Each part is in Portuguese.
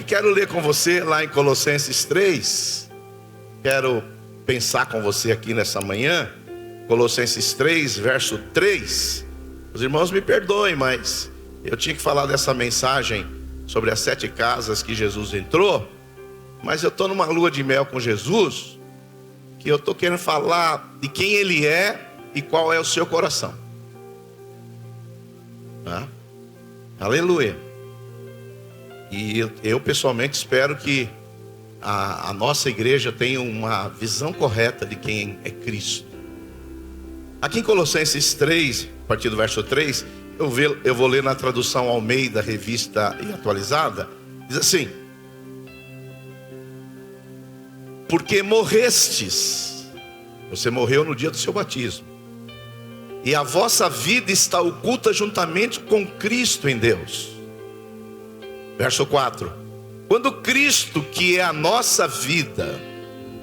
E quero ler com você lá em Colossenses 3. Quero pensar com você aqui nessa manhã. Colossenses 3, verso 3. Os irmãos me perdoem, mas eu tinha que falar dessa mensagem sobre as 7 casas que Jesus entrou. Mas eu estou numa lua de mel com Jesus, que eu estou querendo falar de quem Ele é e qual é o seu coração. Aleluia. E eu pessoalmente espero que a nossa igreja tenha uma visão correta de quem é Cristo. Aqui em Colossenses 3, a partir do verso 3, eu vou ler na tradução Almeida, Revista e Atualizada. Diz assim: porque morrestes, você morreu no dia do seu batismo, e a vossa vida está oculta juntamente com Cristo em Deus. Verso 4: quando Cristo, que é a nossa vida,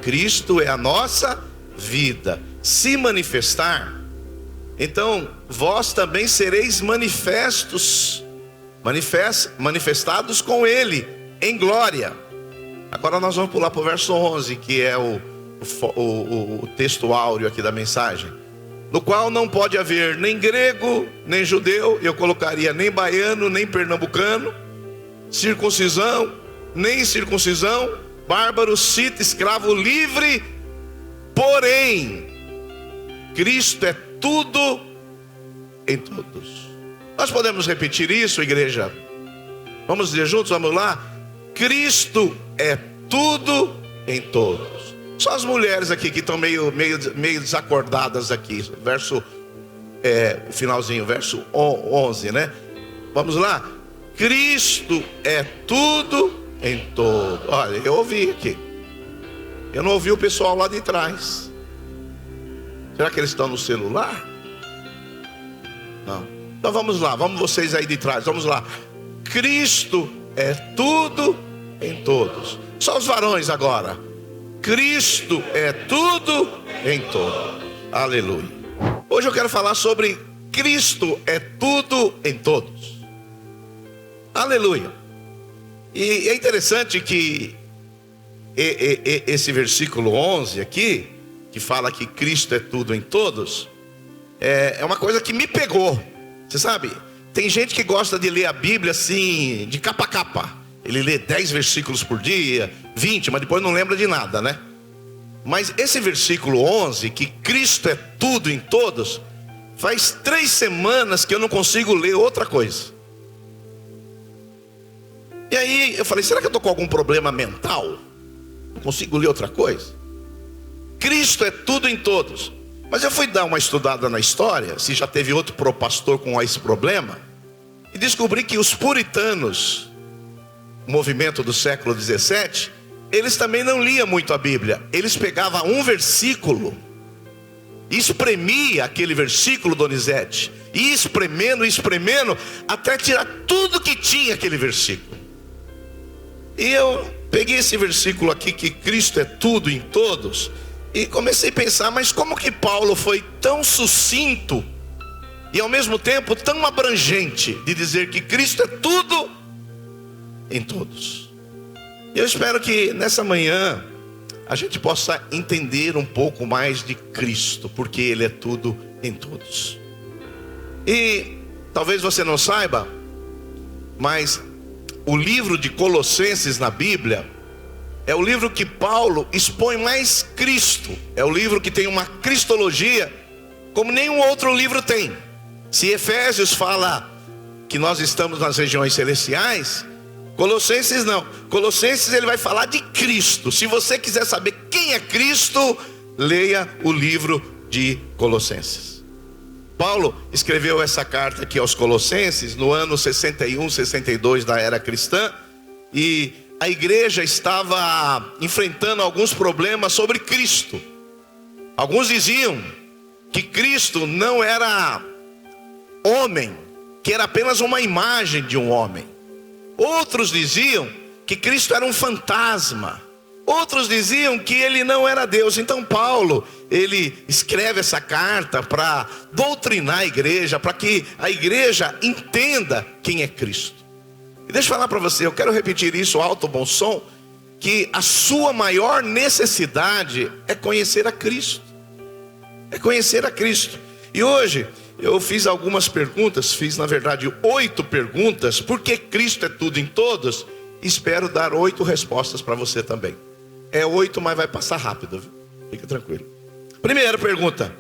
Cristo é a nossa vida, se manifestar, então vós também sereis manifestados com Ele em glória. Agora nós vamos pular para o verso 11, que é o texto áureo aqui da mensagem. No qual não pode haver nem grego, nem judeu, eu colocaria nem baiano, nem pernambucano, circuncisão, nem circuncisão, bárbaro, cita, escravo, livre, porém Cristo é tudo em todos. Nós podemos repetir isso, igreja? Vamos dizer juntos, vamos lá? Cristo é tudo em todos. Só as mulheres aqui que estão meio desacordadas aqui. Verso, o finalzinho, verso 11, né? Vamos lá? Cristo é tudo em todo. Olha, eu ouvi aqui. Eu não ouvi o pessoal lá de trás. Será que eles estão no celular? Não. Então vamos lá, vamos vocês aí de trás, vamos lá. Cristo é tudo em todos. Só os varões agora. Cristo é tudo em todos. Aleluia. Hoje eu quero falar sobre Cristo é tudo em todos. Aleluia. E é interessante que esse versículo 11 aqui, que fala que Cristo é tudo em todos, é uma coisa que me pegou. Você sabe, tem gente que gosta de ler a Bíblia assim, de capa a capa. Ele lê 10 versículos por dia, 20, mas depois não lembra de nada, né? Mas esse versículo 11, que Cristo é tudo em todos, faz 3 semanas que eu não consigo ler outra coisa. E aí eu falei, será que eu estou com algum problema mental? Não consigo ler outra coisa? Cristo é tudo em todos. Mas eu fui dar uma estudada na história, se já teve outro pastor com esse problema, e descobri que os puritanos, movimento do século 17, eles também não liam muito a Bíblia. Eles pegavam um versículo, espremia aquele versículo, Donizete, e espremendo, até tirar tudo que tinha aquele versículo. E eu peguei esse versículo aqui, que Cristo é tudo em todos, e comecei a pensar, mas como que Paulo foi tão sucinto e ao mesmo tempo tão abrangente de dizer que Cristo é tudo em todos? Eu espero que nessa manhã a gente possa entender um pouco mais de Cristo, porque Ele é tudo em todos. E talvez você não saiba, mas o livro de Colossenses na Bíblia é o livro que Paulo expõe mais Cristo. É o livro que tem uma cristologia como nenhum outro livro tem. Se Efésios fala que nós estamos nas regiões celestiais, Colossenses não. Colossenses ele vai falar de Cristo. Se você quiser saber quem é Cristo, leia o livro de Colossenses. Paulo escreveu essa carta aqui aos Colossenses no ano 61, 62 da era cristã, e a igreja estava enfrentando alguns problemas sobre Cristo. Alguns diziam que Cristo não era homem, que era apenas uma imagem de um homem. Outros diziam que Cristo era um fantasma. Outros diziam que ele não era Deus. Então Paulo, ele escreve essa carta para doutrinar a igreja, para que a igreja entenda quem é Cristo. E deixa eu falar para você, eu quero repetir isso alto, bom som, que a sua maior necessidade é conhecer a Cristo. É conhecer a Cristo. E hoje eu fiz algumas perguntas, fiz na verdade 8 perguntas, porque Cristo é tudo em todos. Espero dar 8 respostas para você também. É 8, mas vai passar rápido, viu? Fica tranquilo. Primeira pergunta: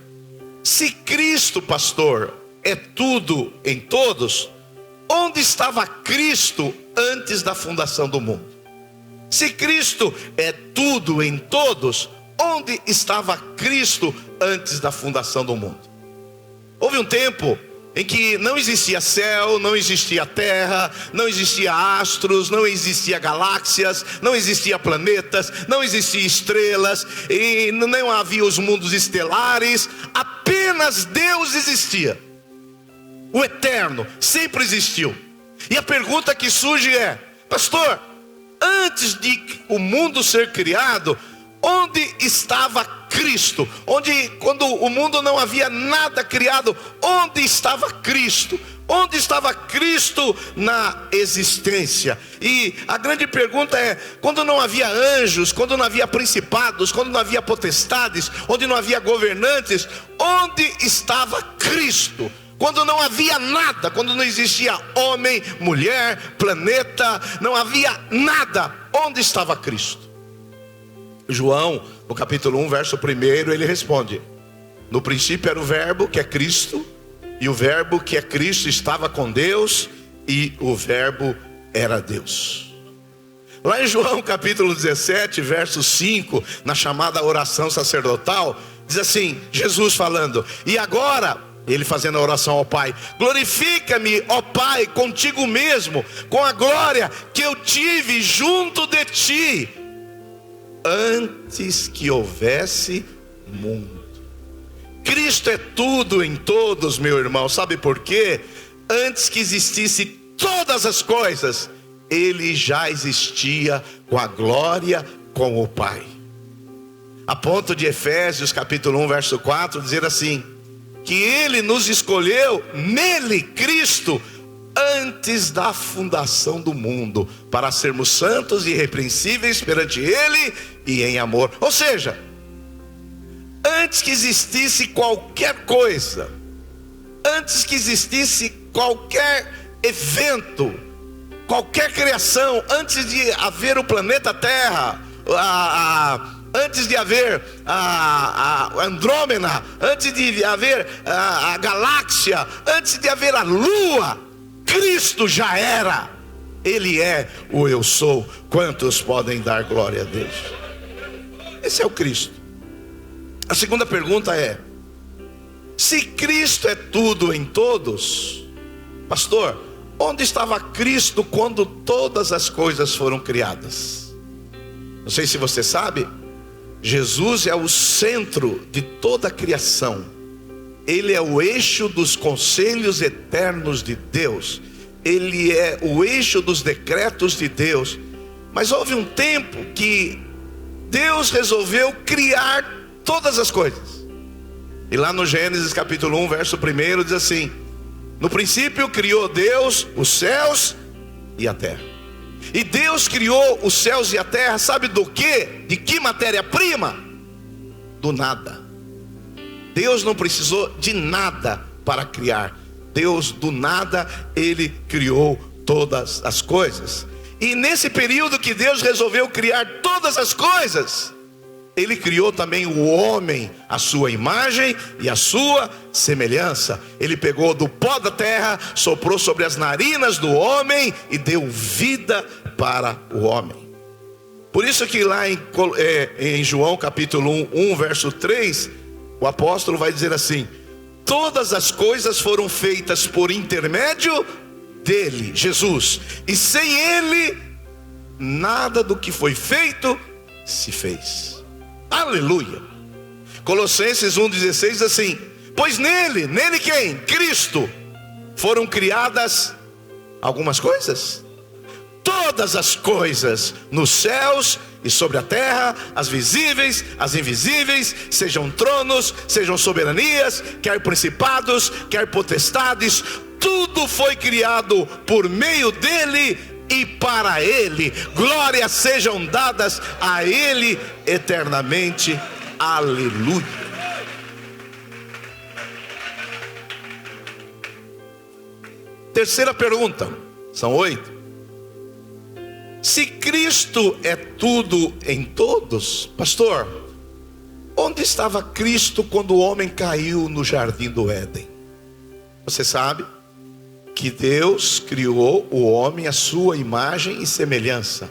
se Cristo, pastor, é tudo em todos, onde estava Cristo antes da fundação do mundo? Se Cristo é tudo em todos, onde estava Cristo antes da fundação do mundo? Houve um tempo em que não existia céu, não existia terra, não existia astros, não existia galáxias, não existia planetas, não existia estrelas, e não havia os mundos estelares, apenas Deus existia. O eterno sempre existiu. E a pergunta que surge é: pastor, antes de o mundo ser criado, onde estava Cristo? Quando o mundo não havia nada criado, onde estava Cristo? Onde estava Cristo na existência? E a grande pergunta é: quando não havia anjos, quando não havia principados, quando não havia potestades, onde não havia governantes, onde estava Cristo? Quando não havia nada, quando não existia homem, mulher, planeta, não havia nada, onde estava Cristo? João, no capítulo 1, verso 1, ele responde: no princípio era o verbo, que é Cristo, e o verbo, que é Cristo, estava com Deus, e o verbo era Deus. Lá em João capítulo 17, verso 5, na chamada oração sacerdotal, diz assim, Jesus falando: e agora, ele fazendo a oração ao Pai, glorifica-me, ó Pai, contigo mesmo, com a glória que eu tive junto de ti, antes que houvesse mundo. Cristo é tudo em todos, meu irmão. Sabe por quê? Antes que existisse todas as coisas, ele já existia com a glória, com o Pai. A ponto de Efésios capítulo 1, verso 4, dizer assim: que ele nos escolheu nele, Cristo, antes da fundação do mundo, para sermos santos e irrepreensíveis perante ele e em amor. Ou seja, antes que existisse qualquer coisa, antes que existisse qualquer evento, qualquer criação, antes de haver o planeta Terra, antes de haver a Andrômeda, antes de haver a galáxia, antes de haver a lua, Cristo já era. Ele é o eu sou. Quantos podem dar glória a Deus? Esse é o Cristo. A segunda pergunta é: se Cristo é tudo em todos, pastor, onde estava Cristo quando todas as coisas foram criadas? Não sei se você sabe, Jesus é o centro de toda a criação. Ele é o eixo dos conselhos eternos de Deus. Ele é o eixo dos decretos de Deus. Mas houve um tempo que Deus resolveu criar todas as coisas. E lá no Gênesis capítulo 1, verso 1, diz assim: no princípio criou Deus os céus e a terra. E Deus criou os céus e a terra, sabe do quê? De que matéria-prima? Do nada. Deus não precisou de nada para criar. Deus do nada, ele criou todas as coisas. E nesse período que Deus resolveu criar todas as coisas, ele criou também o homem, a sua imagem e a sua semelhança. Ele pegou do pó da terra, soprou sobre as narinas do homem e deu vida para o homem. Por isso que lá em João capítulo 1, verso 3, o apóstolo vai dizer assim: todas as coisas foram feitas por intermédio dele, Jesus, e sem ele nada do que foi feito se fez. Aleluia. Colossenses 1,16 diz assim: pois nele quem? Cristo, foram criadas algumas coisas, todas as coisas nos céus e sobre a terra, as visíveis, as invisíveis, sejam tronos, sejam soberanias, quer principados, quer potestades, tudo foi criado por meio dele e para Ele. Glórias sejam dadas a Ele eternamente. Aleluia. Terceira pergunta, são 8. Se Cristo é tudo em todos, pastor, onde estava Cristo quando o homem caiu no jardim do Éden? Você sabe que Deus criou o homem à sua imagem e semelhança.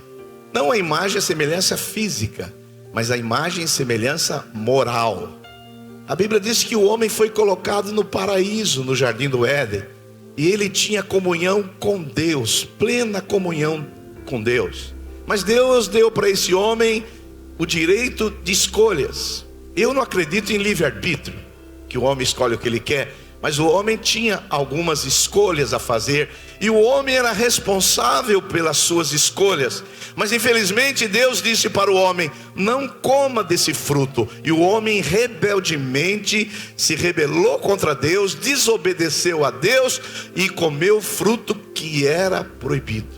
Não a imagem e semelhança física, mas a imagem e semelhança moral. A Bíblia diz que o homem foi colocado no paraíso, no jardim do Éden, e ele tinha comunhão com Deus, plena comunhão com Deus. Mas Deus deu para esse homem o direito de escolhas. Eu não acredito em livre-arbítrio, que o homem escolhe o que ele quer, mas o homem tinha algumas escolhas a fazer, e o homem era responsável pelas suas escolhas. Mas infelizmente Deus disse para o homem: não coma desse fruto. E o homem rebeldemente se rebelou contra Deus, desobedeceu a Deus e comeu o fruto que era proibido.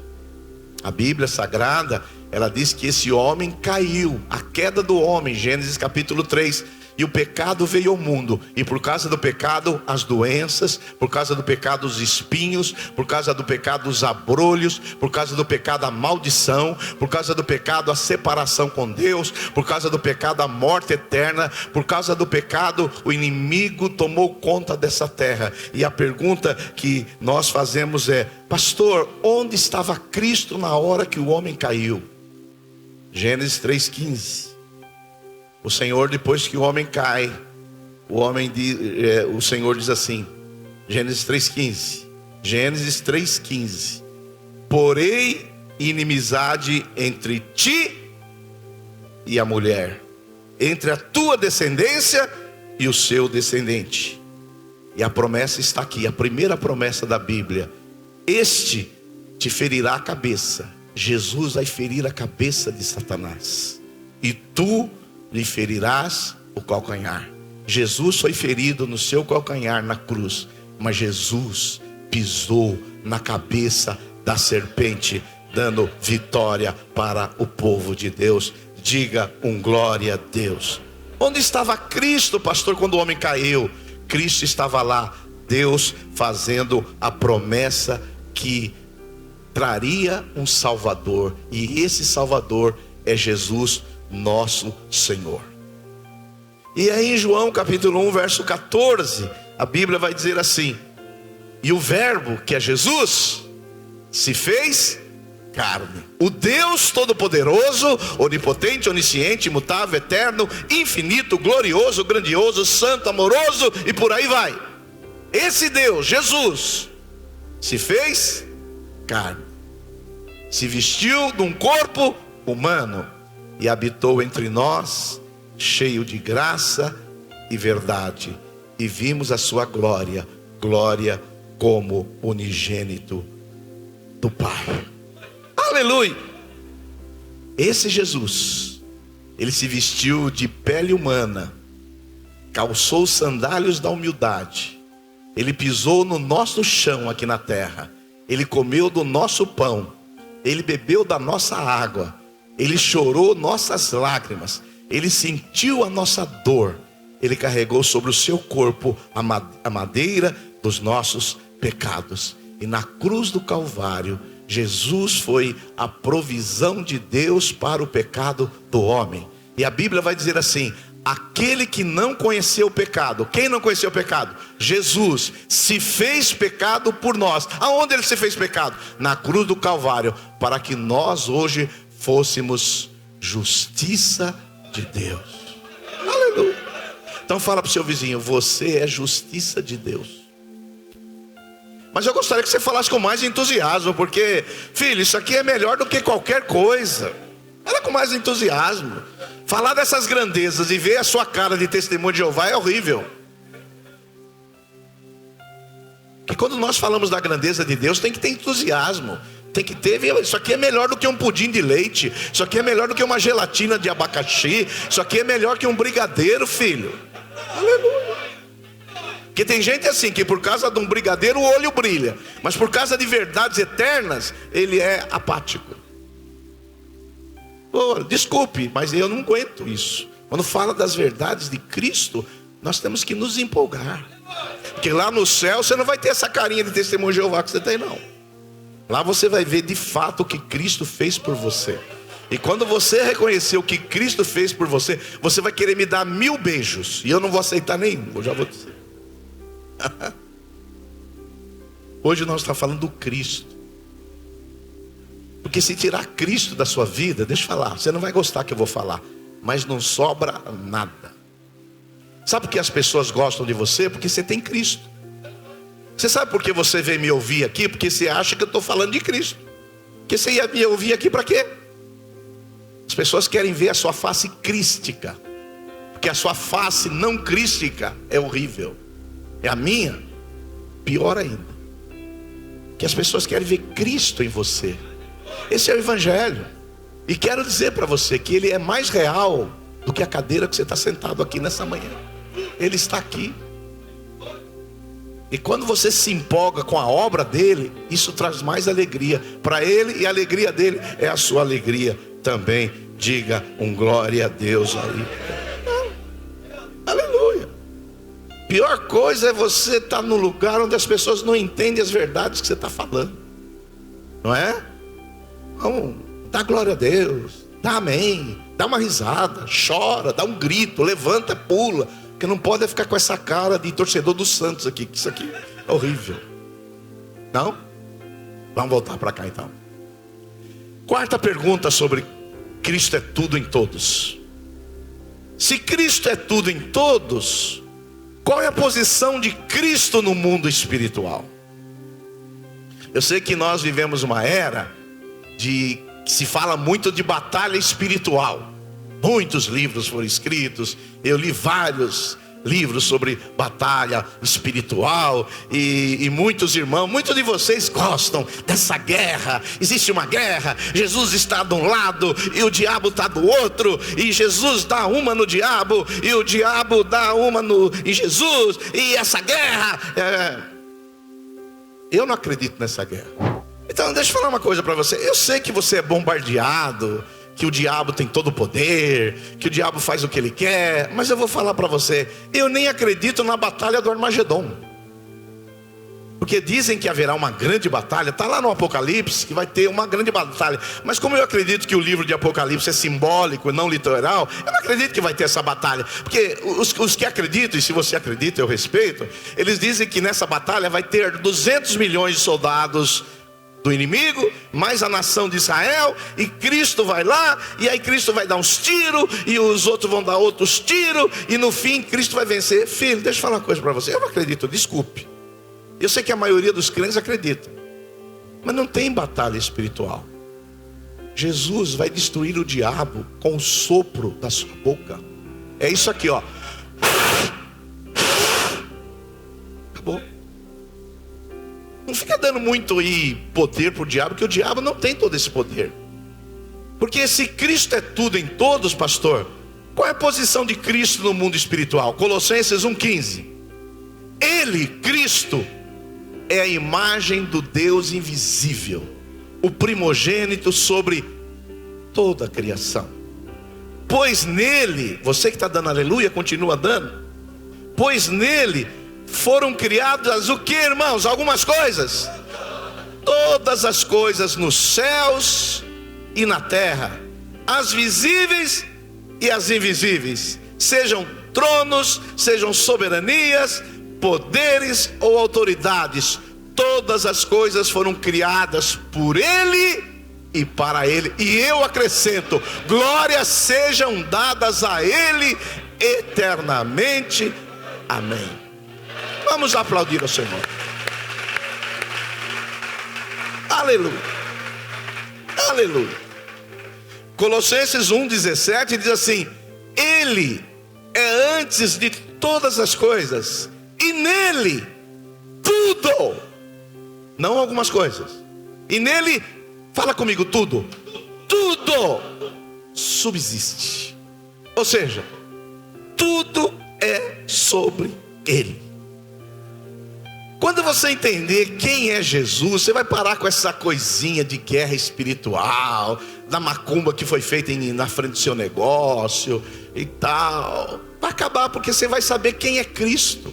A Bíblia Sagrada, ela diz que esse homem caiu, a queda do homem, Gênesis capítulo 3. E o pecado veio ao mundo, e por causa do pecado as doenças, por causa do pecado os espinhos, por causa do pecado os abrolhos, por causa do pecado a maldição, por causa do pecado a separação com Deus, por causa do pecado a morte eterna, por causa do pecado o inimigo tomou conta dessa terra. E a pergunta que nós fazemos é: pastor, onde estava Cristo na hora que o homem caiu? Gênesis 3,15. O Senhor, depois que o homem cai, o Senhor diz assim, Gênesis 3,15. Gênesis 3,15. Porém inimizade entre ti e a mulher, entre a tua descendência e o seu descendente. E a promessa está aqui, a primeira promessa da Bíblia: este te ferirá a cabeça. Jesus vai ferir a cabeça de Satanás, e tu lhe ferirás o calcanhar. Jesus foi ferido no seu calcanhar na cruz, mas Jesus pisou na cabeça da serpente, dando vitória para o povo de Deus. Diga um glória a Deus. Onde estava Cristo, pastor, quando o homem caiu? Cristo estava lá, Deus fazendo a promessa que traria um Salvador, e esse Salvador é Jesus, nosso Senhor. E aí em João capítulo 1 verso 14, a Bíblia vai dizer assim: e o verbo, que é Jesus, se fez carne. O Deus Todo-Poderoso, onipotente, onisciente, imutável, eterno, infinito, glorioso, grandioso, santo, amoroso, e por aí vai. Esse Deus, Jesus, se fez carne, se vestiu de um corpo humano e habitou entre nós, cheio de graça e verdade, e vimos a sua glória, glória como unigênito do Pai. Aleluia! Esse Jesus, ele se vestiu de pele humana, calçou os sandálios da humildade, ele pisou no nosso chão aqui na terra, ele comeu do nosso pão, ele bebeu da nossa água, ele chorou nossas lágrimas, ele sentiu a nossa dor, ele carregou sobre o seu corpo a madeira dos nossos pecados. E na cruz do Calvário, Jesus foi a provisão de Deus para o pecado do homem. E a Bíblia vai dizer assim: aquele que não conheceu o pecado. Quem não conheceu o pecado? Jesus se fez pecado por nós. Aonde ele se fez pecado? Na cruz do Calvário, para que nós hoje fôssemos justiça de Deus. Aleluia. Então fala para o seu vizinho: você é justiça de Deus. Mas eu gostaria que você falasse com mais entusiasmo, porque, filho, isso aqui é melhor do que qualquer coisa. Fala com mais entusiasmo. Falar dessas grandezas e ver a sua cara de testemunho de Jeová é horrível. Porque quando nós falamos da grandeza de Deus, tem que ter entusiasmo. Tem que ter, isso aqui é melhor do que um pudim de leite. Isso aqui é melhor do que uma gelatina de abacaxi. Isso aqui é melhor que um brigadeiro, filho. Aleluia. Porque tem gente assim, que por causa de um brigadeiro o olho brilha, mas por causa de verdades eternas, ele é apático. Oh, desculpe, mas eu não aguento isso. Quando fala das verdades de Cristo, nós temos que nos empolgar. Porque lá no céu você não vai ter essa carinha de testemunho de Jeová que você tem, não. Lá você vai ver de fato o que Cristo fez por você. E quando você reconhecer o que Cristo fez por você, você vai querer me dar 1000 beijos. E eu não vou aceitar nenhum, eu já vou dizer. Hoje nós estamos falando do Cristo. Porque se tirar Cristo da sua vida, deixa eu falar, você não vai gostar que eu vou falar, mas não sobra nada. Sabe por que as pessoas gostam de você? Porque você tem Cristo. Você sabe por que você veio me ouvir aqui? Porque você acha que eu estou falando de Cristo. Porque você ia me ouvir aqui para quê? As pessoas querem ver a sua face crística. Porque a sua face não crística é horrível. É a minha, pior ainda. Que as pessoas querem ver Cristo em você. Esse é o Evangelho. E quero dizer para você que ele é mais real do que a cadeira que você está sentado aqui nessa manhã. Ele está aqui. E quando você se empolga com a obra dele, isso traz mais alegria para ele, e a alegria dele é a sua alegria também. Diga um glória a Deus aí. Aleluia. Pior coisa é você estar no lugar onde as pessoas não entendem as verdades que você está falando. Não é? Então, dá glória a Deus, dá amém, dá uma risada, chora, dá um grito, levanta, pula. Porque não pode ficar com essa cara de torcedor dos Santos aqui, que isso aqui é horrível. Não? Vamos voltar para cá então. Quarta pergunta sobre Cristo é tudo em todos. Se Cristo é tudo em todos, qual é a posição de Cristo no mundo espiritual? Eu sei que nós vivemos uma era que se fala muito de batalha espiritual. Muitos livros foram escritos, eu li vários livros sobre batalha espiritual, e muitos irmãos, muitos de vocês gostam dessa guerra. Existe uma guerra, Jesus está de um lado e o diabo está do outro, e Jesus dá uma no diabo e o diabo dá uma em Jesus, e essa guerra eu não acredito nessa guerra. Então deixa eu falar uma coisa para você. Eu sei que você é bombardeado, que o diabo tem todo o poder, que o diabo faz o que ele quer, mas eu vou falar para você, eu nem acredito na batalha do Armagedon. Porque dizem que haverá uma grande batalha, está lá no Apocalipse que vai ter uma grande batalha. Mas como eu acredito que o livro de Apocalipse é simbólico e não literal, eu não acredito que vai ter essa batalha. Porque os que acreditam, e se você acredita eu respeito, eles dizem que nessa batalha vai ter 200 milhões de soldados do inimigo, mais a nação de Israel, e Cristo vai lá, e aí Cristo vai dar uns tiros, e os outros vão dar outros tiros, e no fim Cristo vai vencer. Filho, deixa eu falar uma coisa para você, eu não acredito, desculpe. Eu sei que a maioria dos crentes acredita, mas não tem batalha espiritual. Jesus vai destruir o diabo com o sopro da sua boca. É isso aqui, ó. Acabou. Não fica dando muito poder para o diabo, porque o diabo não tem todo esse poder. Porque se Cristo é tudo em todos, pastor, qual é a posição de Cristo no mundo espiritual? Colossenses 1,15. Ele, Cristo, é a imagem do Deus invisível, o primogênito sobre toda a criação. Pois nele, você que está dando aleluia, continua dando. Pois nele foram criadas o que, irmãos? Algumas coisas. Todas as coisas nos céus e na terra, as visíveis e as invisíveis, sejam tronos, sejam soberanias, poderes ou autoridades. Todas as coisas foram criadas por ele e para ele. E eu acrescento: glórias sejam dadas a ele eternamente. Amém. Vamos aplaudir ao Senhor. Aleluia. Aleluia. Colossenses 1,17 diz assim: ele é antes de todas as coisas, e nele tudo, não algumas coisas, e nele, fala comigo, tudo subsiste. Ou seja, tudo é sobre ele. Quando você entender quem é Jesus, você vai parar com essa coisinha de guerra espiritual, da macumba que foi feita na frente do seu negócio e tal. Vai acabar, porque você vai saber quem é Cristo.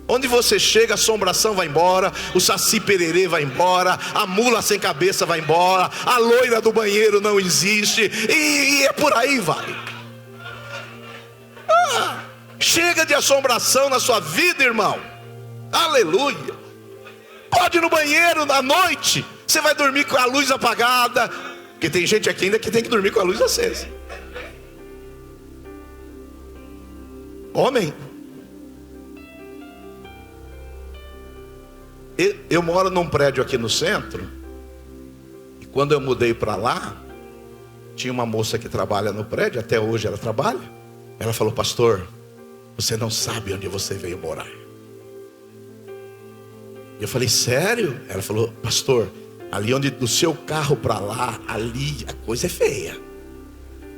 Onde você chega, a assombração vai embora, o saci pererê vai embora, a mula sem cabeça vai embora, a loira do banheiro não existe, e é por aí vai. Chega de assombração na sua vida, irmão. Aleluia. Pode ir no banheiro à noite, você vai dormir com a luz apagada, porque tem gente aqui ainda que tem que dormir com a luz acesa. Homem, eu moro num prédio aqui no centro, e quando eu mudei para lá, tinha uma moça que trabalha no prédio, até hoje ela trabalha. Ela falou: pastor, você não sabe onde você veio morar. Eu falei: sério? Ela falou: pastor, ali onde do seu carro para lá, ali a coisa é feia.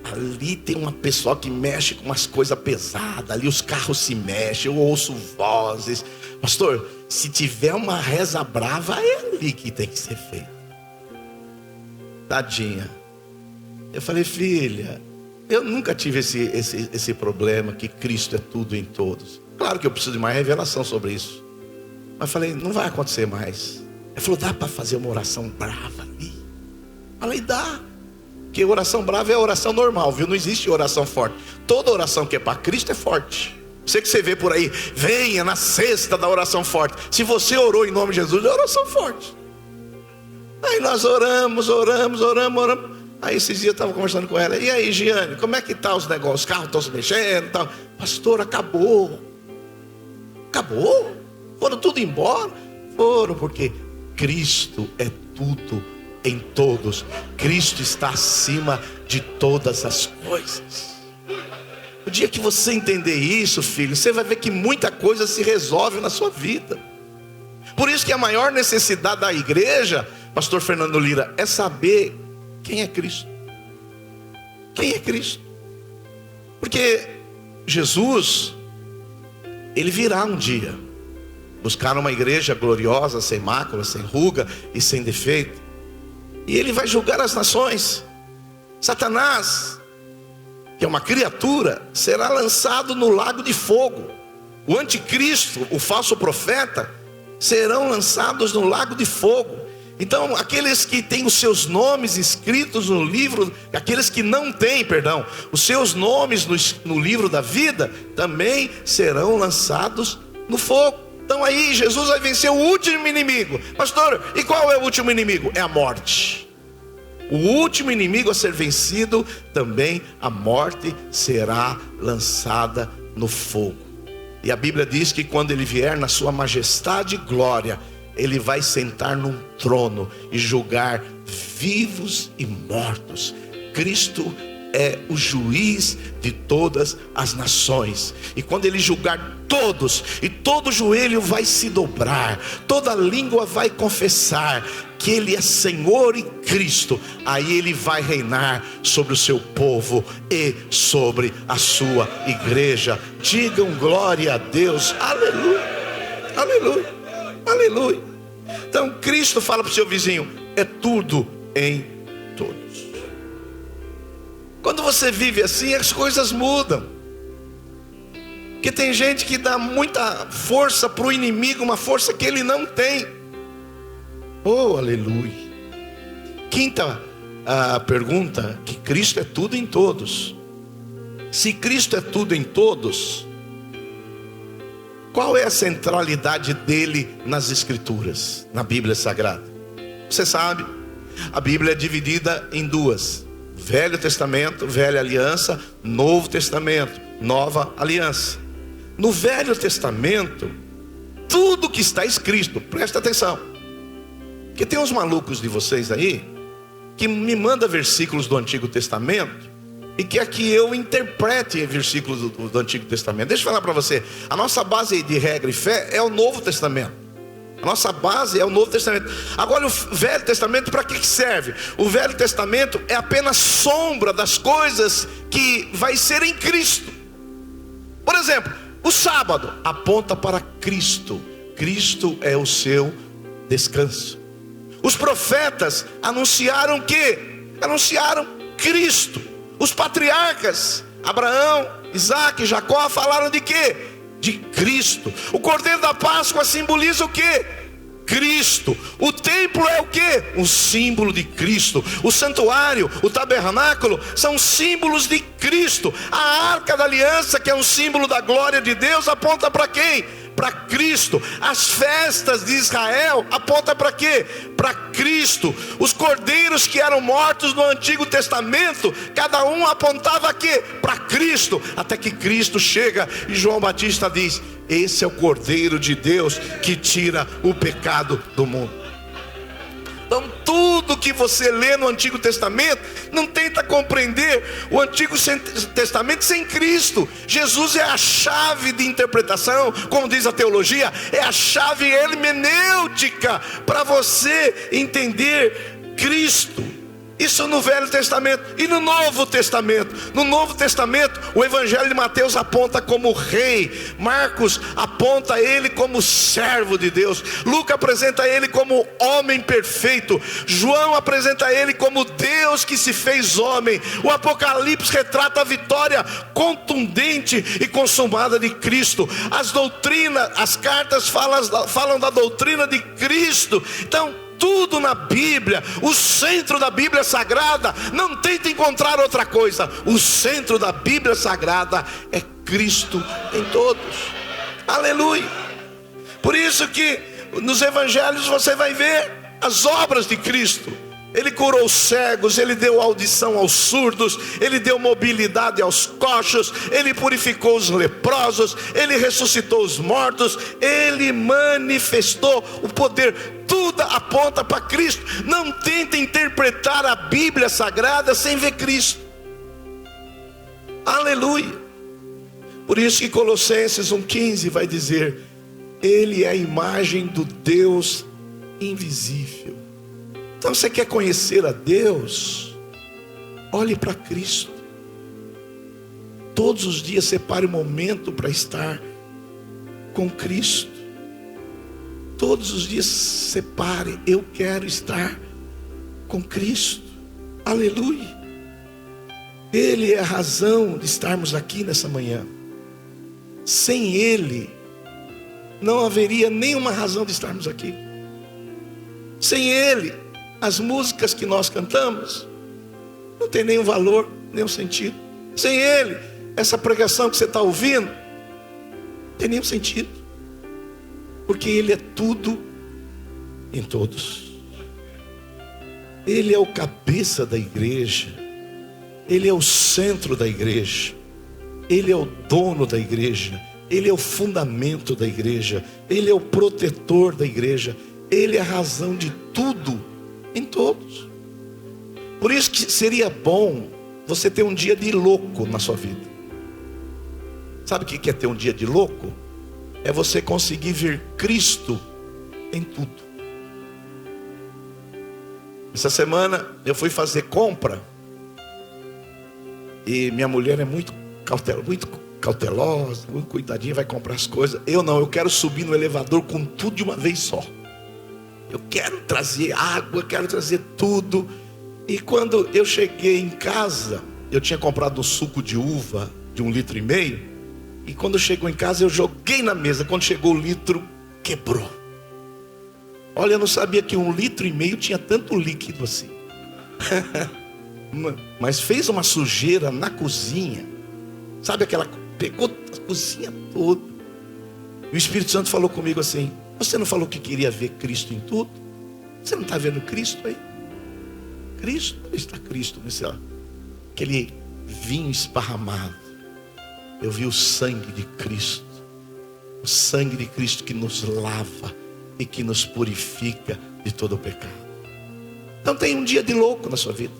Ali tem uma pessoa que mexe com umas coisas pesadas. Ali os carros se mexem, eu ouço vozes. Pastor, se tiver uma reza brava, é ali que tem que ser feito. Tadinha. Eu falei: filha, eu nunca tive esse problema, que Cristo é tudo em todos. Claro que eu preciso de mais revelação sobre isso, mas falei: não vai acontecer mais. Ele falou: dá para fazer uma oração brava ali? Falei: dá. Porque oração brava é oração normal, viu? Não existe oração forte. Toda oração que é para Cristo é forte. Você que você vê por aí, venha na sexta da oração forte. Se você orou em nome de Jesus, é oração forte. Aí nós oramos. Aí esses dias eu estava conversando com ela: e aí, Giane, como é que tá os negócios? Os carros estão se mexendo e tal. Pastor, acabou. Foram tudo embora. Foram, porque Cristo é tudo em todos. Cristo está acima de todas as coisas. O dia que você entender isso, filho, você vai ver que muita coisa se resolve na sua vida. Por isso que a maior necessidade da igreja, pastor Fernando Lira, é saber quem é Cristo. Quem é Cristo? Porque Jesus, ele virá um dia buscar uma igreja gloriosa, sem mácula, sem ruga e sem defeito, e ele vai julgar as nações. Satanás, que é uma criatura, será lançado no lago de fogo. O anticristo, o falso profeta, serão lançados no lago de fogo. Então aqueles que têm os seus nomes escritos no livro, aqueles que não têm, os seus nomes no livro da vida, também serão lançados no fogo. Então aí Jesus vai vencer o último inimigo. Pastor, e qual é o último inimigo? É a morte. O último inimigo a ser vencido, também a morte, será lançada no fogo. E a Bíblia diz que quando ele vier na sua majestade e glória, ele vai sentar num trono e julgar vivos e mortos. Cristo é o juiz de todas as nações. E quando ele julgar todos, e todo joelho vai se dobrar, toda língua vai confessar que ele é Senhor e Cristo, aí ele vai reinar sobre o seu povo e sobre a sua igreja. Digam glória a Deus. Aleluia, aleluia, aleluia. Então Cristo fala para o seu vizinho: é tudo em todos. Quando você vive assim, as coisas mudam. Porque tem gente que dá muita força para o inimigo, uma força que ele não tem. Oh, aleluia. Quinta pergunta: que Cristo é tudo em todos. Se Cristo é tudo em todos, qual é a centralidade dele nas Escrituras, na Bíblia Sagrada? Você sabe, a Bíblia é dividida em duas: Velho Testamento, Velha Aliança, Novo Testamento, Nova Aliança. No Velho Testamento, tudo que está escrito, presta atenção, porque tem uns malucos de vocês aí que me mandam versículos do Antigo Testamento e quer que eu interprete versículos do Antigo Testamento. Deixa eu falar para você, a nossa base de regra e fé é o Novo Testamento. A nossa base é o Novo Testamento. Agora o Velho Testamento para que serve? O Velho Testamento é apenas sombra das coisas que vai ser em Cristo. Por exemplo, o sábado aponta para Cristo. Cristo é o seu descanso. Os profetas anunciaram Anunciaram Cristo. Os patriarcas, Abraão, Isaac, Jacó, falaram de quê? De Cristo. O Cordeiro da Páscoa simboliza o quê? Cristo. O templo é o quê? Um símbolo de Cristo. O santuário, o tabernáculo são símbolos de Cristo. A arca da aliança, que é um símbolo da glória de Deus, aponta para quem? Para Cristo. As festas de Israel apontam para quê? Para Cristo. Os cordeiros que eram mortos no Antigo Testamento, cada um apontava a quê? Para Cristo. Até que Cristo chega e João Batista diz: esse é o Cordeiro de Deus que tira o pecado do mundo. Então tudo que você lê no Antigo Testamento, não tenta compreender o Antigo Testamento sem Cristo. Jesus é a chave de interpretação, como diz a teologia, é a chave hermenêutica para você entender Cristo. Isso no Velho Testamento. E no Novo Testamento? No Novo Testamento, o Evangelho de Mateus aponta como rei. Marcos aponta ele como servo de Deus. Lucas apresenta ele como homem perfeito. João apresenta ele como Deus que se fez homem. O Apocalipse retrata a vitória contundente e consumada de Cristo. As doutrinas, as cartas falam da doutrina de Cristo. Então, tudo na Bíblia, o centro da Bíblia Sagrada, não tenta encontrar outra coisa. O centro da Bíblia Sagrada é Cristo em todos. Aleluia. Por isso que nos evangelhos você vai ver as obras de Cristo. Ele curou os cegos, ele deu audição aos surdos, ele deu mobilidade aos coxos, ele purificou os leprosos, ele ressuscitou os mortos, ele manifestou o poder. Tudo aponta para Cristo. Não tenta interpretar a Bíblia Sagrada sem ver Cristo. Aleluia. Por isso que Colossenses 1,15 vai dizer: ele é a imagem do Deus invisível. Então você quer conhecer a Deus? Olhe para Cristo. Todos os dias separe um momento para estar com Cristo. Todos os dias separe: eu quero estar com Cristo. Aleluia. Ele é a razão de estarmos aqui nessa manhã. Sem Ele não haveria nenhuma razão de estarmos aqui. Sem Ele, as músicas que nós cantamos não tem nenhum valor, nenhum sentido. Sem Ele, essa pregação que você está ouvindo não tem nenhum sentido. Porque Ele é tudo em todos. Ele é o cabeça da igreja. Ele é o centro da igreja. Ele é o dono da igreja. Ele é o fundamento da igreja. Ele é o protetor da igreja. Ele é a razão de tudo em todos. Por isso que seria bom você ter um dia de louco na sua vida. Sabe o que é ter um dia de louco? É você conseguir ver Cristo em tudo. Essa semana eu fui fazer compra e minha mulher é muito cautelosa, muito cuidadinha, vai comprar as coisas. Eu não, eu quero subir no elevador com tudo de uma vez só. Eu quero trazer água, quero trazer tudo. E quando eu cheguei em casa, eu tinha comprado um suco de uva de 1,5 litros. E quando chegou em casa, eu joguei na mesa. Quando chegou o litro, quebrou. Olha, eu não sabia que 1,5 litros tinha tanto líquido assim. Mas fez uma sujeira na cozinha. Sabe aquela... Pegou a cozinha toda. E o Espírito Santo falou comigo assim: você não falou que queria ver Cristo em tudo? Você não está vendo Cristo aí? Cristo, onde está Cristo? Aquele vinho esparramado. Eu vi o sangue de Cristo. O sangue de Cristo que nos lava e que nos purifica de todo o pecado. Então tem um dia de louco na sua vida.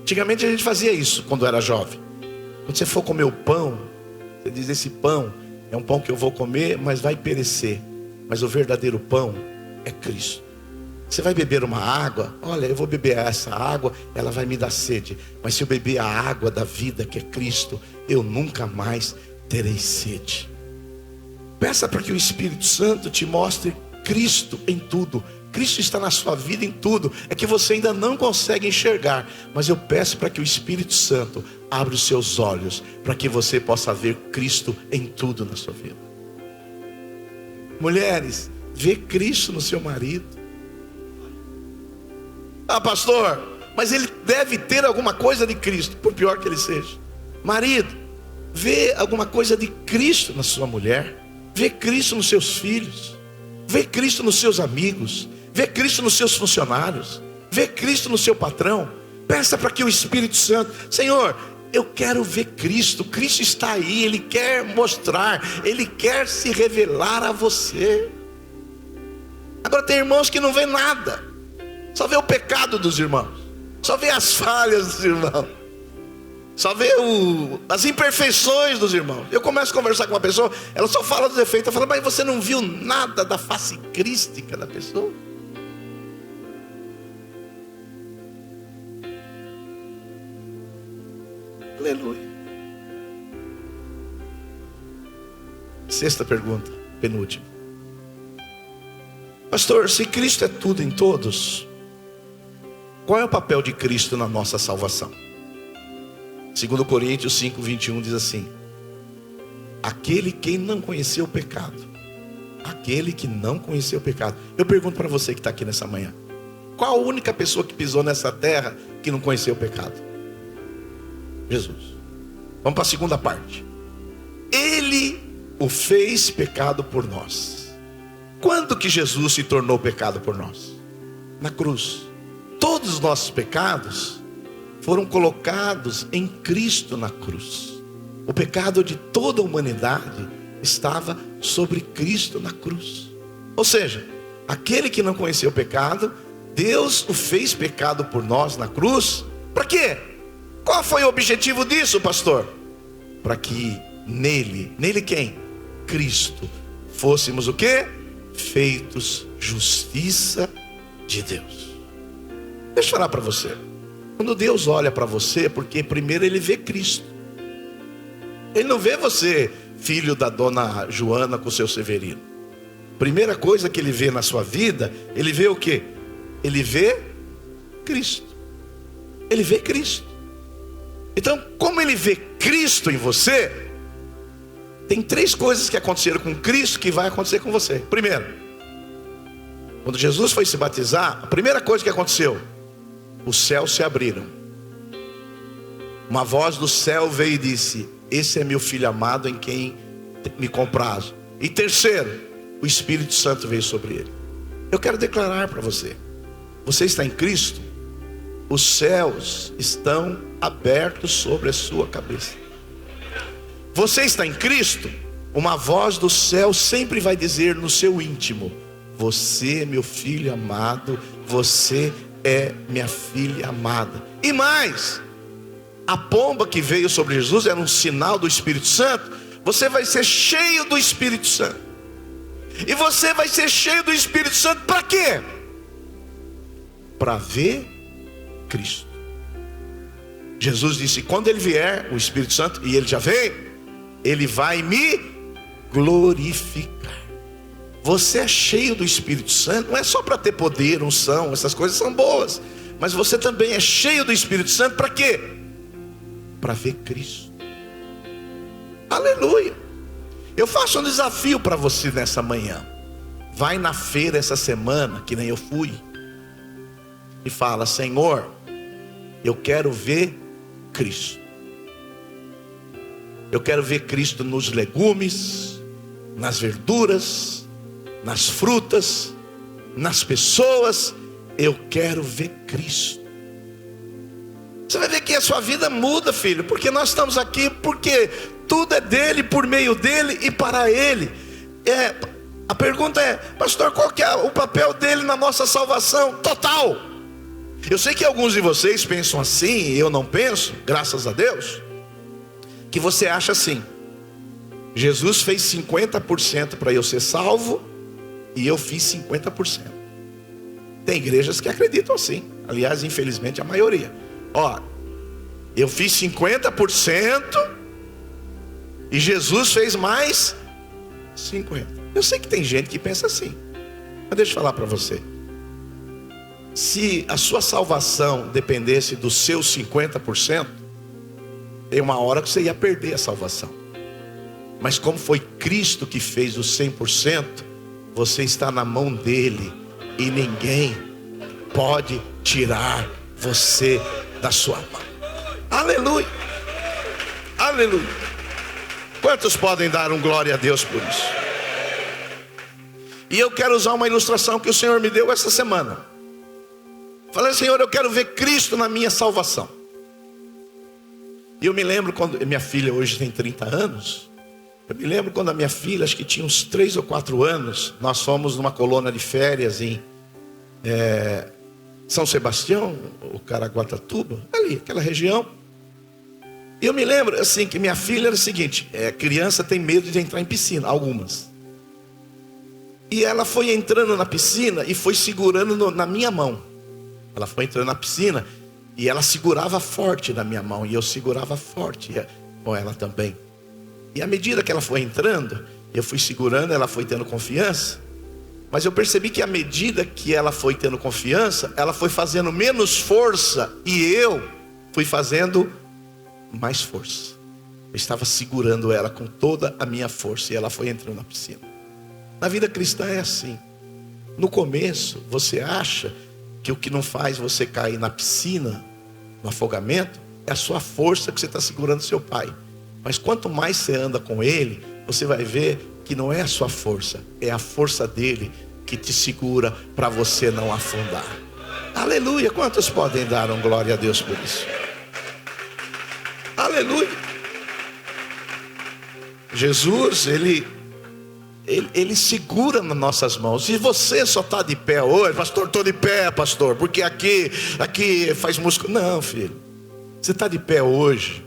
Antigamente a gente fazia isso quando era jovem. Quando você for comer o pão, você diz: esse pão é um pão que eu vou comer, mas vai perecer. Mas o verdadeiro pão é Cristo. Você vai beber uma água, olha, eu vou beber essa água, ela vai me dar sede. Mas se eu beber a água da vida, que é Cristo, eu nunca mais terei sede. Peça para que o Espírito Santo te mostre Cristo em tudo. Cristo está na sua vida em tudo. É que você ainda não consegue enxergar, mas eu peço para que o Espírito Santo abra os seus olhos, para que você possa ver Cristo em tudo na sua vida. Mulheres, vê Cristo no seu marido. Ah, pastor, mas ele deve ter alguma coisa de Cristo, por pior que ele seja. Marido, vê alguma coisa de Cristo na sua mulher. Vê Cristo nos seus filhos. Vê Cristo nos seus amigos. Vê Cristo nos seus funcionários. Vê Cristo no seu patrão. Peça para que o Espírito Santo, Senhor, eu quero ver Cristo. Cristo está aí, Ele quer mostrar, Ele quer se revelar a você. Agora tem irmãos que não vê nada, só vê o pecado dos irmãos, só vê as falhas dos irmãos, só vê as imperfeições dos irmãos. Eu começo a conversar com uma pessoa, ela só fala dos defeitos. Eu falo, mas você não viu nada da face crística da pessoa? Aleluia. Sexta pergunta, penúltima. Pastor, se Cristo é tudo em todos, qual é o papel de Cristo na nossa salvação? 2 Coríntios 5:21 diz assim: aquele que não conheceu o pecado. Aquele que não conheceu o pecado. Eu pergunto para você que está aqui nessa manhã, qual a única pessoa que pisou nessa terra que não conheceu o pecado? Jesus. Vamos para a segunda parte. Ele o fez pecado por nós. Quando que Jesus se tornou pecado por nós? Na cruz. Todos os nossos pecados foram colocados em Cristo na cruz. O pecado de toda a humanidade estava sobre Cristo na cruz. Ou seja, aquele que não conheceu o pecado, Deus o fez pecado por nós na cruz. Para quê? Qual foi o objetivo disso, pastor? Para que nele quem? Cristo, fôssemos o quê? Feitos justiça de Deus. Deixa eu falar para você. Quando Deus olha para você, porque primeiro Ele vê Cristo. Ele não vê você, filho da dona Joana com seu Severino. Primeira coisa que Ele vê na sua vida, Ele vê o quê? Ele vê Cristo. Ele vê Cristo. Então, como Ele vê Cristo em você, tem três coisas que aconteceram com Cristo que vai acontecer com você. Primeiro, quando Jesus foi se batizar, a primeira coisa que aconteceu, os céus se abriram. Uma voz do céu veio e disse: esse é meu filho amado em quem me comprazo. E terceiro, o Espírito Santo veio sobre ele. Eu quero declarar para você: você está em Cristo, os céus estão abertos sobre a sua cabeça. Você está em Cristo, uma voz do céu sempre vai dizer no seu íntimo: você é meu filho amado, você é minha filha amada. E mais, a pomba que veio sobre Jesus era um sinal do Espírito Santo. Você vai ser cheio do Espírito Santo. E você vai ser cheio do Espírito Santo para quê? Para ver Cristo. Jesus disse: quando Ele vier, o Espírito Santo, e Ele já veio, Ele vai me glorificar. Você é cheio do Espírito Santo, não é só para ter poder, unção, essas coisas são boas, mas você também é cheio do Espírito Santo para quê? Para ver Cristo. Aleluia. Eu faço um desafio para você nessa manhã. Vai na feira essa semana, que nem eu fui, e fala: Senhor, eu quero ver Cristo. Eu quero ver Cristo nos legumes, nas verduras, nas frutas, nas pessoas. Eu quero ver Cristo. Você vai ver que a sua vida muda, filho, porque nós estamos aqui, porque tudo é dele, por meio dele e para ele. A pergunta é: pastor, qual que é o papel dele na nossa salvação total? Eu sei que alguns de vocês pensam assim, e eu não penso, graças a Deus, que você acha assim: Jesus fez 50% para eu ser salvo, e eu fiz 50%. Tem igrejas que acreditam assim. Aliás, infelizmente a maioria. Ó, eu fiz 50% e Jesus fez mais 50. Eu sei que tem gente que pensa assim, mas deixa eu falar para você. Se a sua salvação dependesse dos seus 50%, tem uma hora que você ia perder a salvação. Mas como foi Cristo que fez os 100%, você está na mão dele e ninguém pode tirar você da sua mão. Aleluia, aleluia. Quantos podem dar um glória a Deus por isso? E eu quero usar uma ilustração que o Senhor me deu essa semana. Falei, Senhor, eu quero ver Cristo na minha salvação. E eu me lembro quando minha filha hoje tem 30 anos. Eu me lembro quando a minha filha, acho que tinha uns 3 ou 4 anos, nós fomos numa colônia de férias em São Sebastião, ou Caraguatatuba, ali, aquela região. E eu me lembro assim que minha filha era o seguinte, criança tem medo de entrar em piscina, algumas. E ela foi entrando na piscina e foi segurando na minha mão. Ela foi entrando na piscina e ela segurava forte na minha mão e eu segurava forte com ela também. E à medida que ela foi entrando, eu fui segurando, ela foi tendo confiança. Mas eu percebi que à medida que ela foi tendo confiança, ela foi fazendo menos força e eu fui fazendo mais força. Eu estava segurando ela com toda a minha força e ela foi entrando na piscina. Na vida cristã é assim. No começo, você acha que o que não faz você cair na piscina, no afogamento, é a sua força que você está segurando seu pai. Mas quanto mais você anda com ele, você vai ver que não é a sua força, é a força dele que te segura para você não afundar. Aleluia, quantos podem dar um glória a Deus por isso? Aleluia. Jesus, ele segura nas nossas mãos. E você só está de pé hoje, pastor, estou de pé, pastor, porque aqui faz músculo. Não, filho, você está de pé hoje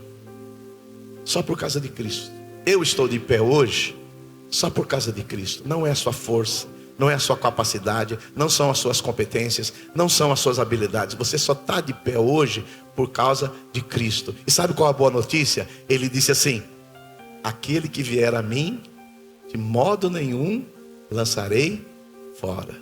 só por causa de Cristo. Eu estou de pé hoje só por causa de Cristo. Não é a sua força, não é a sua capacidade, não são as suas competências, não são as suas habilidades. Você só está de pé hoje por causa de Cristo. E sabe qual é a boa notícia? Ele disse assim: aquele que vier a mim, de modo nenhum lançarei fora.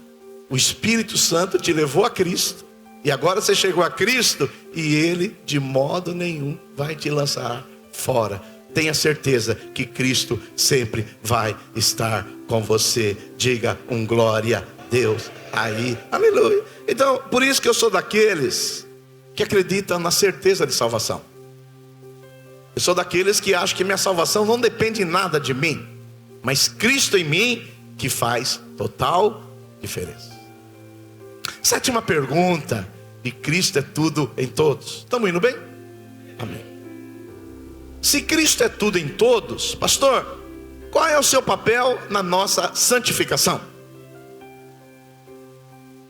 O Espírito Santo te levou a Cristo, e agora você chegou a Cristo, e Ele de modo nenhum vai te lançar fora. Tenha certeza que Cristo sempre vai estar com você. Diga um glória a Deus aí, aleluia. Então, por isso que eu sou daqueles que acreditam na certeza de salvação. Eu sou daqueles que acham que minha salvação não depende nada de mim, mas Cristo em mim que faz total diferença. 7ª pergunta: de Cristo é tudo em todos. Estamos indo bem? Amém. Se Cristo é tudo em todos, pastor, qual é o seu papel na nossa santificação?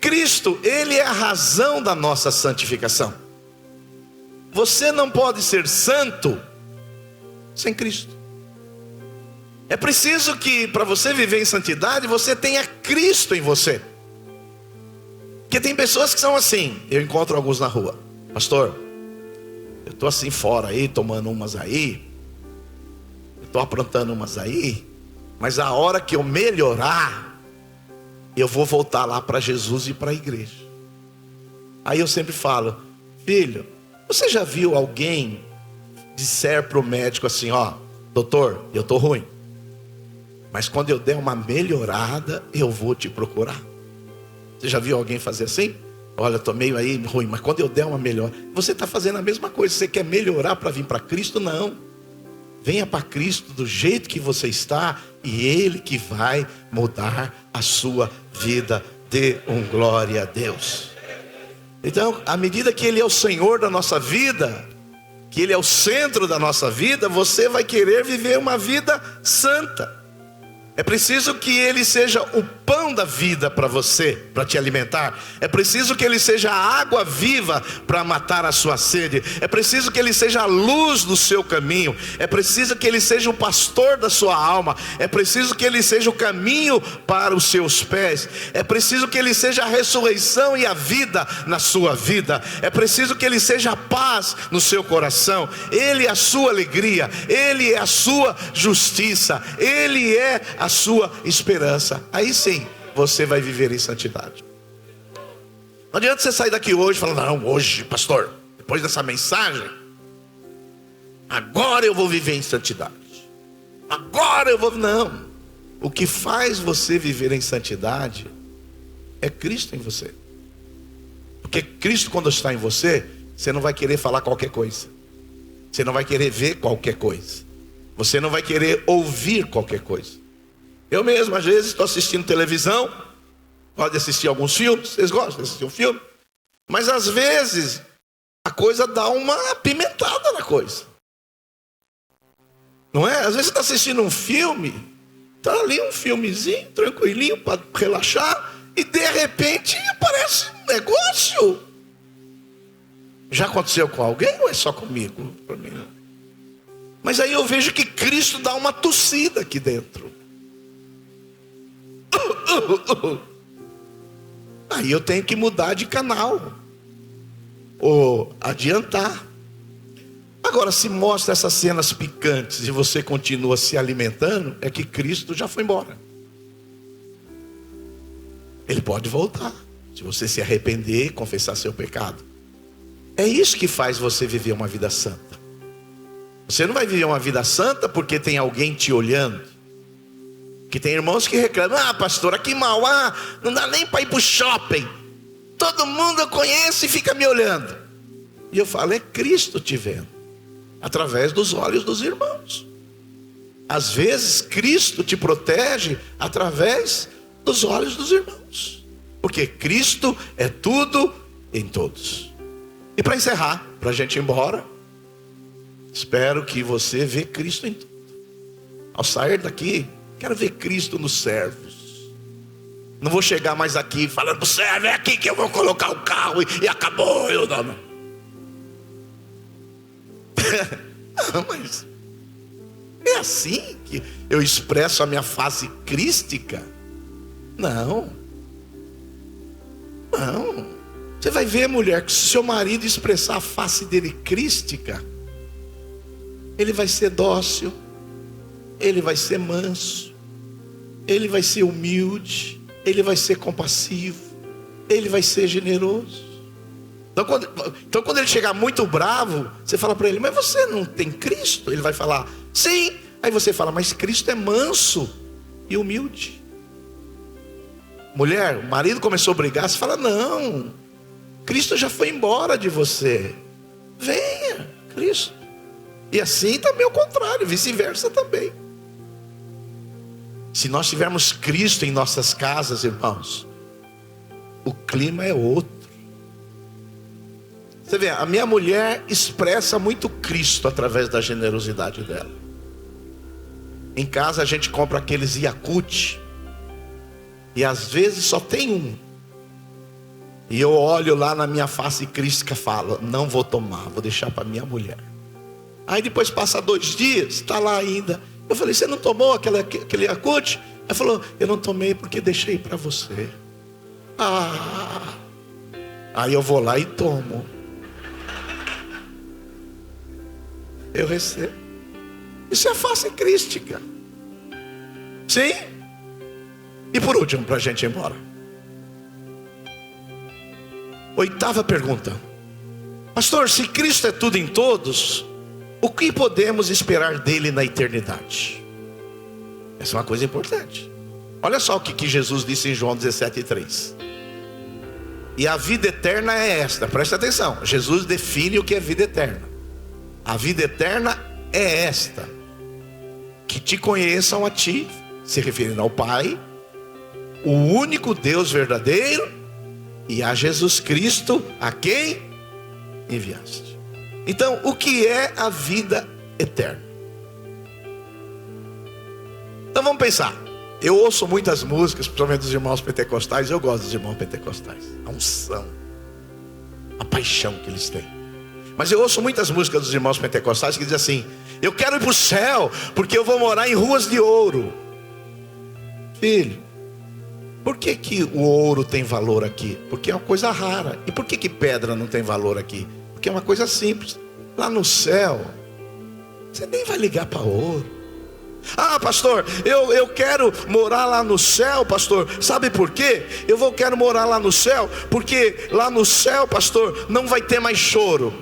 Cristo, Ele é a razão da nossa santificação. Você não pode ser santo sem Cristo. É preciso que para você viver em santidade, você tenha Cristo em você. Porque tem pessoas que são assim. Eu encontro alguns na rua: pastor, eu estou assim fora aí, tomando umas aí, eu estou aprontando umas aí, mas a hora que eu melhorar, eu vou voltar lá para Jesus e para a igreja. Aí eu sempre falo: filho, você já viu alguém disser para o médico assim: ó, doutor, eu estou ruim, mas quando eu der uma melhorada, eu vou te procurar? Você já viu alguém fazer assim? Olha, eu estou meio aí ruim, mas quando eu der uma melhor. Você está fazendo a mesma coisa. Você quer melhorar para vir para Cristo? Não. Venha para Cristo do jeito que você está, e Ele que vai mudar a sua vida. Dê um glória a Deus. Então, à medida que Ele é o Senhor da nossa vida, que Ele é o centro da nossa vida, você vai querer viver uma vida santa. É preciso que Ele seja o pão da vida para você, para te alimentar. É preciso que Ele seja a água viva para matar a sua sede. É preciso que Ele seja a luz do seu caminho. É preciso que Ele seja o pastor da sua alma. É preciso que Ele seja o caminho para os seus pés. É preciso que Ele seja a ressurreição e a vida na sua vida. É preciso que Ele seja a paz no seu coração. Ele é a sua alegria. Ele é a sua justiça. Ele é a sua esperança. Aí sim, você vai viver em santidade. Não adianta você sair daqui hoje e falar: não, hoje, pastor, depois dessa mensagem, agora eu vou viver em santidade. Agora eu vou... Não. O que faz você viver em santidade é Cristo em você. Porque Cristo, quando está em você, você não vai querer falar qualquer coisa. Você não vai querer ver qualquer coisa. Você não vai querer ouvir qualquer coisa. Eu mesmo, às vezes, estou assistindo televisão. Pode assistir alguns filmes. Vocês gostam de assistir um filme? Mas às vezes a coisa dá uma apimentada na coisa. Não é? Às vezes você está assistindo um filme, está ali um filmezinho, tranquilinho, para relaxar, e de repente aparece um negócio. Já aconteceu com alguém ou é só comigo? Para mim não. Mas aí eu vejo que Cristo dá uma tossida aqui dentro. Aí eu tenho que mudar de canal, ou adiantar. Agora, se mostra essas cenas picantes e você continua se alimentando, é que Cristo já foi embora. Ele pode voltar, se você se arrepender e confessar seu pecado. É isso que faz você viver uma vida santa. Você não vai viver uma vida santa porque tem alguém te olhando. Que tem irmãos que reclamam: ah, pastor, aqui em Mauá não dá nem para ir para o shopping. Todo mundo eu conheço e fica me olhando. E eu falo: é Cristo te vendo, através dos olhos dos irmãos. Às vezes Cristo te protege através dos olhos dos irmãos. Porque Cristo é tudo em todos. E para encerrar, para a gente ir embora, espero que você vê Cristo em tudo. Ao sair daqui, quero ver Cristo nos servos. Não vou chegar mais aqui falando para o servo: é aqui que eu vou colocar o carro e acabou. Eu não. Não, mas é assim que eu expresso a minha face crística? Não. Você vai ver, mulher, que se seu marido expressar a face dele crística, ele vai ser dócil, ele vai ser manso, ele vai ser humilde, ele vai ser compassivo, ele vai ser generoso. Então quando ele chegar muito bravo, você fala para ele: mas você não tem Cristo? Ele vai falar: sim. Aí você fala: mas Cristo é manso e humilde. Mulher, o marido começou a brigar, você fala: não, Cristo já foi embora de você. Venha, Cristo. E assim também o contrário, vice-versa também. Se nós tivermos Cristo em nossas casas, irmãos, o clima é outro. Você vê, a minha mulher expressa muito Cristo através da generosidade dela. Em casa a gente compra aqueles Yakult, e às vezes só tem um. E eu olho lá na minha face crística e falo: não vou tomar, vou deixar para minha mulher. Aí depois passa 2 dias, está lá ainda. Eu falei: você não tomou aquele Yakult? Ela falou: eu não tomei porque deixei para você. Aí eu vou lá e tomo. Eu recebo. Isso é face crística. Sim. E por último, para a gente ir embora, 8ª pergunta: pastor, se Cristo é tudo em todos, o que podemos esperar dele na eternidade? Essa é uma coisa importante. Olha só o que Jesus disse em João 17:3. E a vida eterna é esta, presta atenção. Jesus define o que é vida eterna. A vida eterna é esta: que te conheçam a ti, se referindo ao Pai, o único Deus verdadeiro, e a Jesus Cristo, a quem enviaste. Então, o que é a vida eterna? Então vamos pensar. Eu ouço muitas músicas, principalmente dos irmãos pentecostais. Eu gosto dos irmãos pentecostais. A unção, a paixão que eles têm. Mas eu ouço muitas músicas dos irmãos pentecostais que dizem assim: eu quero ir para o céu, porque eu vou morar em ruas de ouro. Filho, por que que o ouro tem valor aqui? Porque é uma coisa rara. E por que que pedra não tem valor aqui? Porque é uma coisa simples. Lá no céu, você nem vai ligar para ouro. Ah, pastor, eu quero morar lá no céu, pastor. Sabe por quê? Quero morar lá no céu, porque lá no céu, pastor, não vai ter mais choro.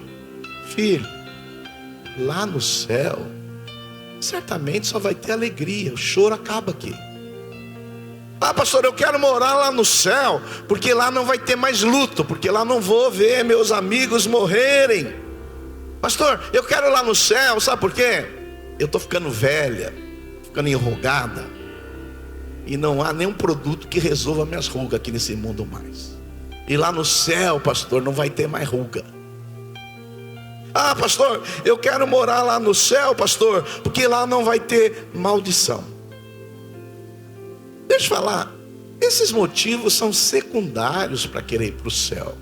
Filho, lá no céu, certamente só vai ter alegria. O choro acaba aqui. Ah, pastor, eu quero morar lá no céu, porque lá não vai ter mais luto, porque lá não vou ver meus amigos morrerem. Pastor, eu quero ir lá no céu, sabe por quê? Eu estou ficando velha, ficando enrugada, e não há nenhum produto que resolva minhas rugas aqui nesse mundo mais. E lá no céu, pastor, não vai ter mais ruga. Ah, pastor, eu quero morar lá no céu, pastor, porque lá não vai ter maldição. Deixa eu falar, esses motivos são secundários para querer ir para o céu.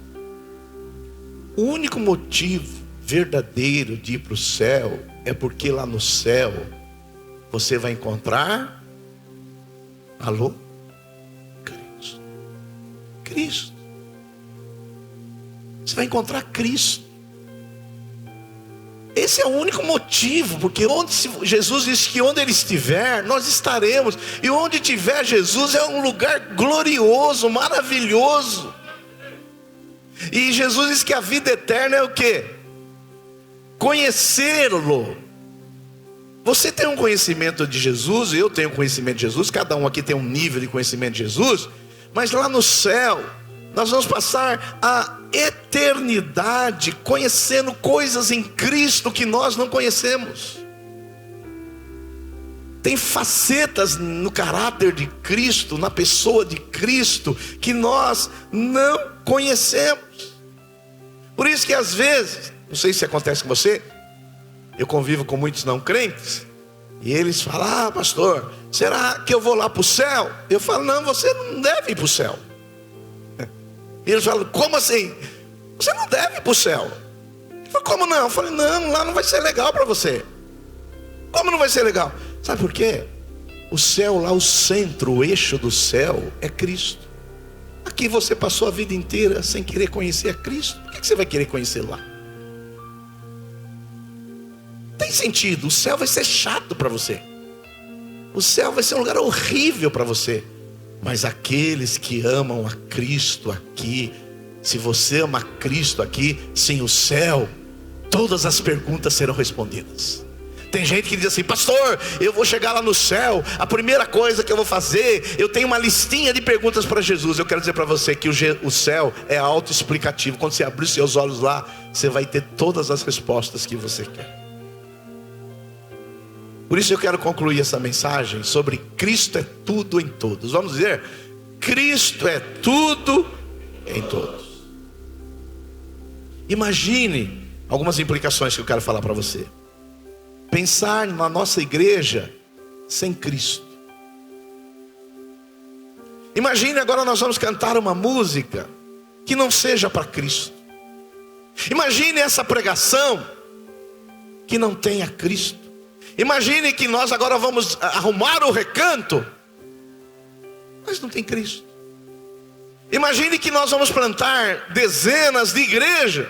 O único motivo verdadeiro de ir para o céu é porque lá no céu você vai encontrar, alô? Cristo. Você vai encontrar Cristo. Esse é o único motivo, porque Jesus disse que onde Ele estiver, nós estaremos. E onde tiver Jesus é um lugar glorioso, maravilhoso. E Jesus disse que a vida eterna é o quê? Conhecê-lo. Você tem um conhecimento de Jesus, eu tenho um conhecimento de Jesus, cada um aqui tem um nível de conhecimento de Jesus. Mas lá no céu, nós vamos passar a eternidade conhecendo coisas em Cristo que nós não conhecemos. Tem facetas no caráter de Cristo, na pessoa de Cristo, que nós não conhecemos. Por isso que às vezes, não sei se acontece com você, eu convivo com muitos não crentes, e eles falam: ah, pastor, será que eu vou lá para o céu? Eu falo: não, você não deve ir para o céu. E eles falam: como assim? Você não deve ir para o céu. Eu falo: como não? Eu falei: não, lá não vai ser legal para você. Como não vai ser legal? Sabe por quê? O céu lá, o centro, o eixo do céu é Cristo. Aqui você passou a vida inteira sem querer conhecer a Cristo. Por que você vai querer conhecer lá? Tem sentido. O céu vai ser chato para você. O céu vai ser um lugar horrível para você. Mas aqueles que amam a Cristo aqui, se você ama Cristo aqui, sim, o céu, todas as perguntas serão respondidas. Tem gente que diz assim: pastor, eu vou chegar lá no céu, a primeira coisa que eu vou fazer, eu tenho uma listinha de perguntas para Jesus. Eu quero dizer para você que o céu é autoexplicativo. Quando você abrir seus olhos lá, você vai ter todas as respostas que você quer. Por isso eu quero concluir essa mensagem sobre Cristo é tudo em todos. Vamos dizer: Cristo é tudo em todos. Imagine algumas implicações que eu quero falar para você. Pensar na nossa igreja sem Cristo. Imagine agora nós vamos cantar uma música que não seja para Cristo. Imagine essa pregação que não tenha Cristo. Imagine que nós agora vamos arrumar o recanto, mas não tem Cristo. Imagine que nós vamos plantar dezenas de igrejas,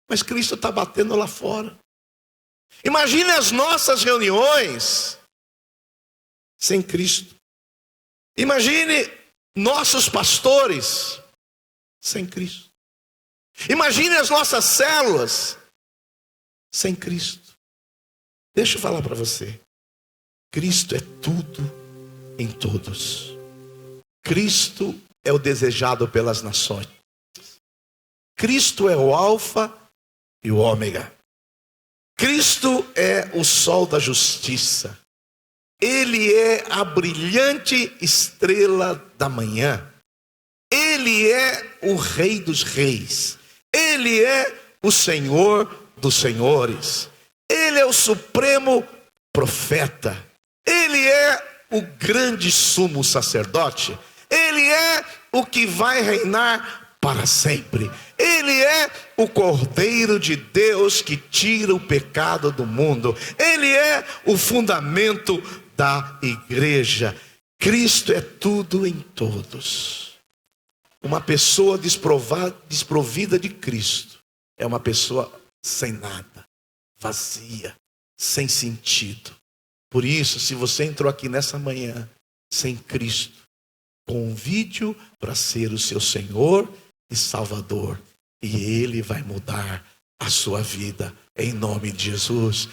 mas Cristo está batendo lá fora. Imagine as nossas reuniões sem Cristo. Imagine nossos pastores sem Cristo. Imagine as nossas células sem Cristo. Deixa eu falar para você. Cristo é tudo em todos. Cristo é o desejado pelas nações. Cristo é o alfa e o ômega. Cristo é o sol da justiça. Ele é a brilhante estrela da manhã. Ele é o Rei dos reis. Ele é o Senhor dos senhores. Ele é o supremo profeta. Ele é o grande sumo sacerdote. Ele é o que vai reinar para sempre. Ele é o Cordeiro de Deus que tira o pecado do mundo. Ele é o fundamento da igreja. Cristo é tudo em todos. Uma pessoa desprovida de Cristo é uma pessoa sem nada, vazia, sem sentido. Por isso, se você entrou aqui nessa manhã sem Cristo, convide-o para ser o seu Senhor e Salvador, e Ele vai mudar a sua vida, em nome de Jesus.